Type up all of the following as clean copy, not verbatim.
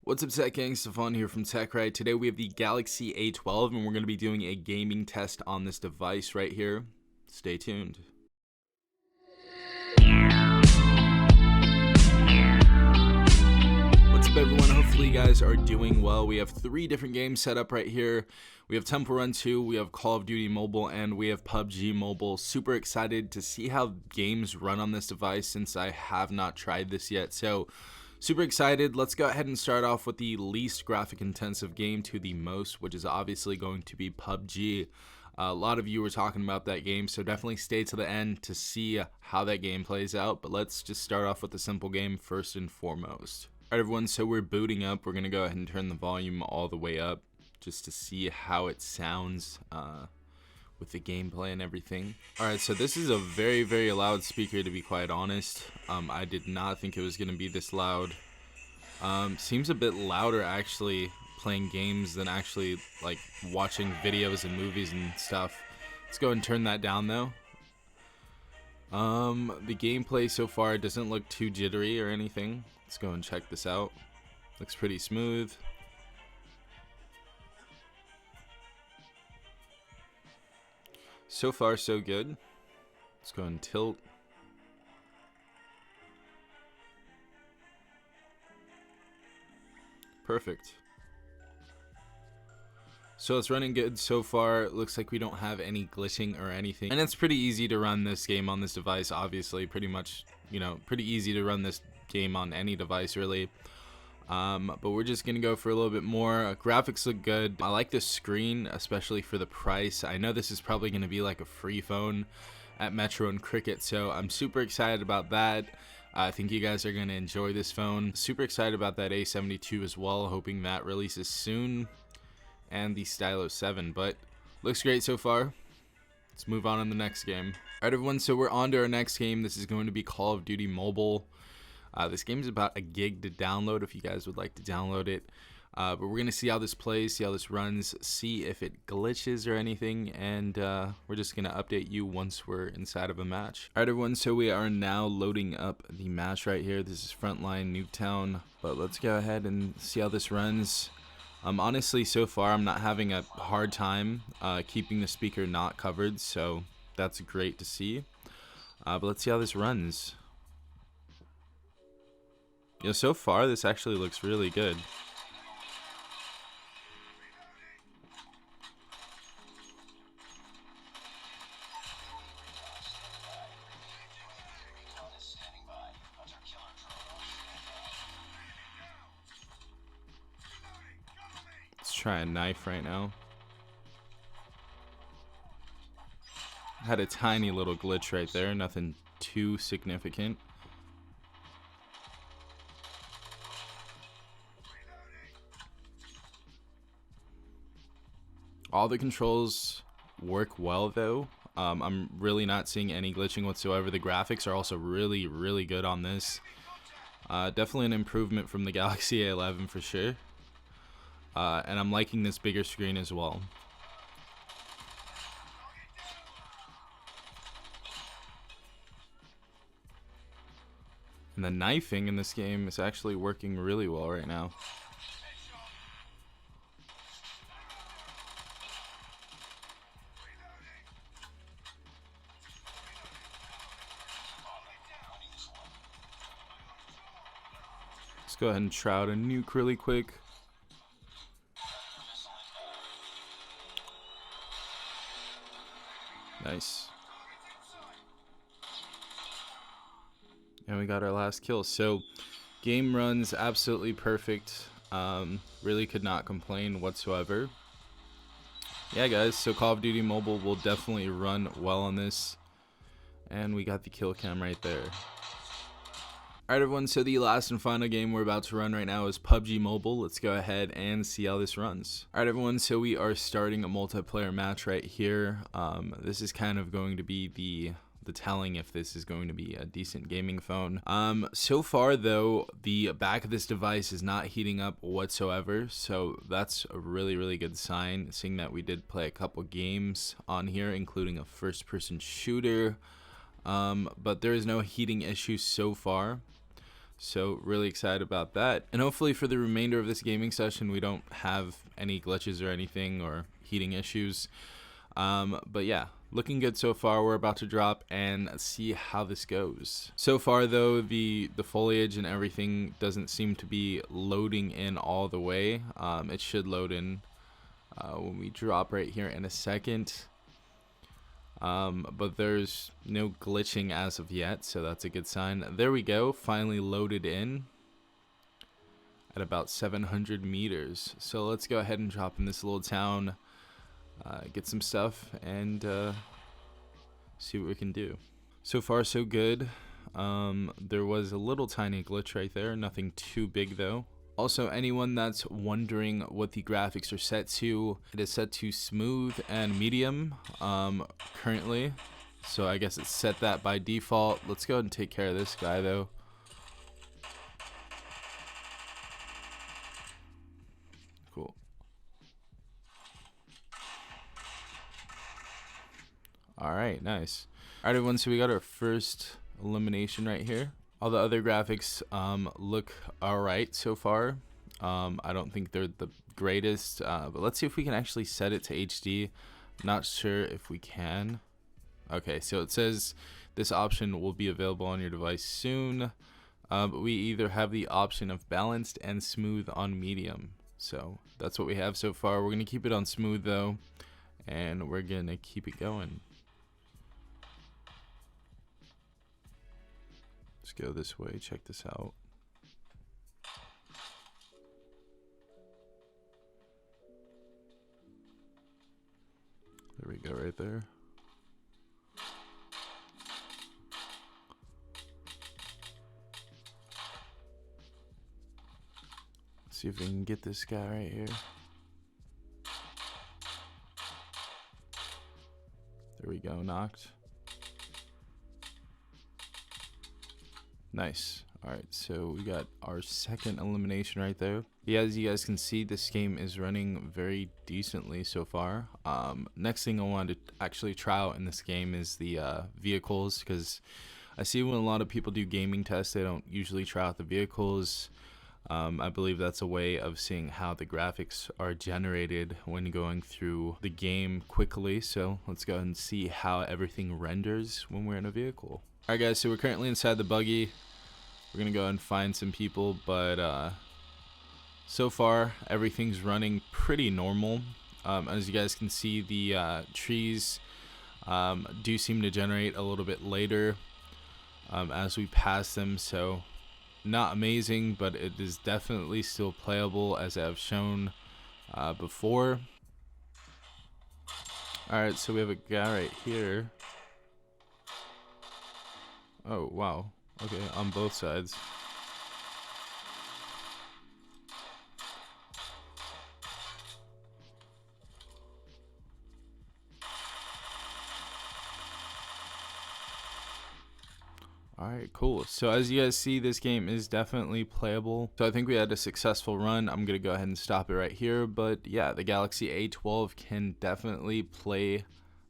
What's up, Tech Gang? Stefan here from TechRight. Today we have the Galaxy A12 and we're going to be doing a gaming test on this device right here. Stay tuned. What's up, everyone? Hopefully you guys are doing well. We have 3 different games set up right here. We have Temple Run 2, we have Call of Duty Mobile, and we have PUBG Mobile. Super excited to see how games run on this device since I have not tried this yet. So super excited. Let's go ahead and start off with the least graphic intensive game to the most, which is obviously going to be PUBG. A lot of you were talking about that game, so definitely stay to the end to see how that game plays out. But let's just start off with the simple game first and foremost. Alright, everyone, so we're booting up. We're going to go ahead and turn the volume all the way up just to see how it sounds with the gameplay and everything. Alright, so this is a very, very loud speaker, to be quite honest. I did not think it was going to be this loud. Seems a bit louder actually playing games than actually like watching videos and movies and stuff. Let's go and turn that down though. The gameplay so far doesn't look too jittery or anything. Let's go and check this out. Looks pretty smooth. So far, so good. Let's go and tilt. Perfect. So it's running good so far. It looks like we don't have any glitching or anything. And it's pretty easy to run this game on this device, obviously. Pretty much, pretty easy to run this game on any device, really. But we're just gonna go for a little bit more. Graphics look good. I like this screen, especially for the price. I know this is probably gonna be like a free phone at Metro and Cricket, so I'm super excited about that. I think you guys are gonna enjoy this phone. Super excited about that A72 as well, hoping that releases soon, and the Stylo 7, but looks great so far. Let's move on to the next game. Alright, everyone, so we're on to our next game. This is going to be Call of Duty Mobile. This game is about 1 gig to download if you guys would like to download it. But we're going to see how this plays, see how this runs, see if it glitches or anything, and we're just going to update you once we're inside of a match. Alright, everyone, so we are now loading up the match right here. This is Frontline Nuketown, but let's go ahead and see how this runs. Honestly, so far I'm not having a hard time keeping the speaker not covered, so that's great to see. But let's see how this runs. So far this actually looks really good. Let's try a knife right now. Had a tiny little glitch right there, nothing too significant. All the controls work well though. I'm really not seeing any glitching whatsoever. The graphics are also really, really good on this. Definitely an improvement from the Galaxy A11 for sure. And I'm liking this bigger screen as well. And the knifing in this game is actually working really well right now. Let's go ahead and try out a nuke really quick. Nice. And we got our last kill. So game runs absolutely perfect. Really could not complain whatsoever. Yeah, guys, so Call of Duty Mobile will definitely run well on this. And we got the kill cam right there. Alright, everyone, so the last and final game we're about to run right now is PUBG Mobile. Let's go ahead and see how this runs. Alright, everyone, so we are starting a multiplayer match right here. This is kind of going to be the telling if this is going to be a decent gaming phone. So far though, the back of this device is not heating up whatsoever, so that's a really, really good sign, seeing that we did play a couple games on here, including a first-person shooter. But there is no heating issues so far. So really excited about that. And hopefully for the remainder of this gaming session, we don't have any glitches or anything or heating issues. But yeah, looking good so far. We're about to drop and see how this goes. So far though, the foliage and everything doesn't seem to be loading in all the way. It should load in when we drop right here in a second. But there's no glitching as of yet, so that's a good sign. There we go, finally loaded in at about 700 meters. So let's go ahead and drop in this little town, get some stuff, and see what we can do. So far so good. There was a little tiny glitch right there, nothing too big though. Also, anyone that's wondering what the graphics are set to, it is set to smooth and medium currently. So I guess it's set that by default. Let's go ahead and take care of this guy though. Cool. Alright, nice. Alright everyone, so we got our first elimination right here. All the other graphics look alright so far. I don't think they're the greatest, but let's see if we can actually set it to HD. Not sure if we can. Okay, so it says this option will be available on your device soon, but we either have the option of balanced and smooth on medium. So that's what we have so far. We're going to keep it on smooth though, and we're going to keep it going. Let's go this way, check this out. There we go, right there. Let's see if we can get this guy right here. There we go, knocked. Nice. Alright, so we got our second elimination right there. Yeah, as you guys can see, this game is running very decently so far. Next thing I wanted to actually try out in this game is the vehicles, because I see when a lot of people do gaming tests, they don't usually try out the vehicles. I believe that's a way of seeing how the graphics are generated when going through the game quickly. So let's go ahead and see how everything renders when we're in a vehicle. Alright guys, so we're currently inside the buggy. We're gonna go and find some people, but so far everything's running pretty normal. As you guys can see, the trees do seem to generate a little bit later as we pass them, so not amazing, but it is definitely still playable as I've shown before. Alright, so we have a guy right here. Oh wow, okay, on both sides. Alright, cool. So as you guys see, this game is definitely playable. So I think we had a successful run. I'm going to go ahead and stop it right here. But yeah, the Galaxy A12 can definitely play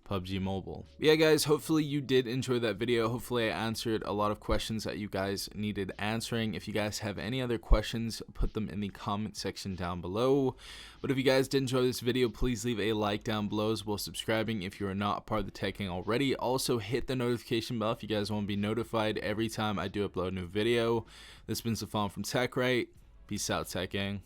PUBG Mobile. Yeah guys, hopefully you did enjoy that video. Hopefully I answered a lot of questions that you guys needed answering. If you guys have any other questions, put them in the comment section down below. But if you guys did enjoy this video, please leave a like down below, as well as subscribing if you are not a part of the Tech Gang already. Also hit the notification bell if you guys want to be notified every time I do upload a new video. This has been Safan from TechRight. Peace out, Tech Gang.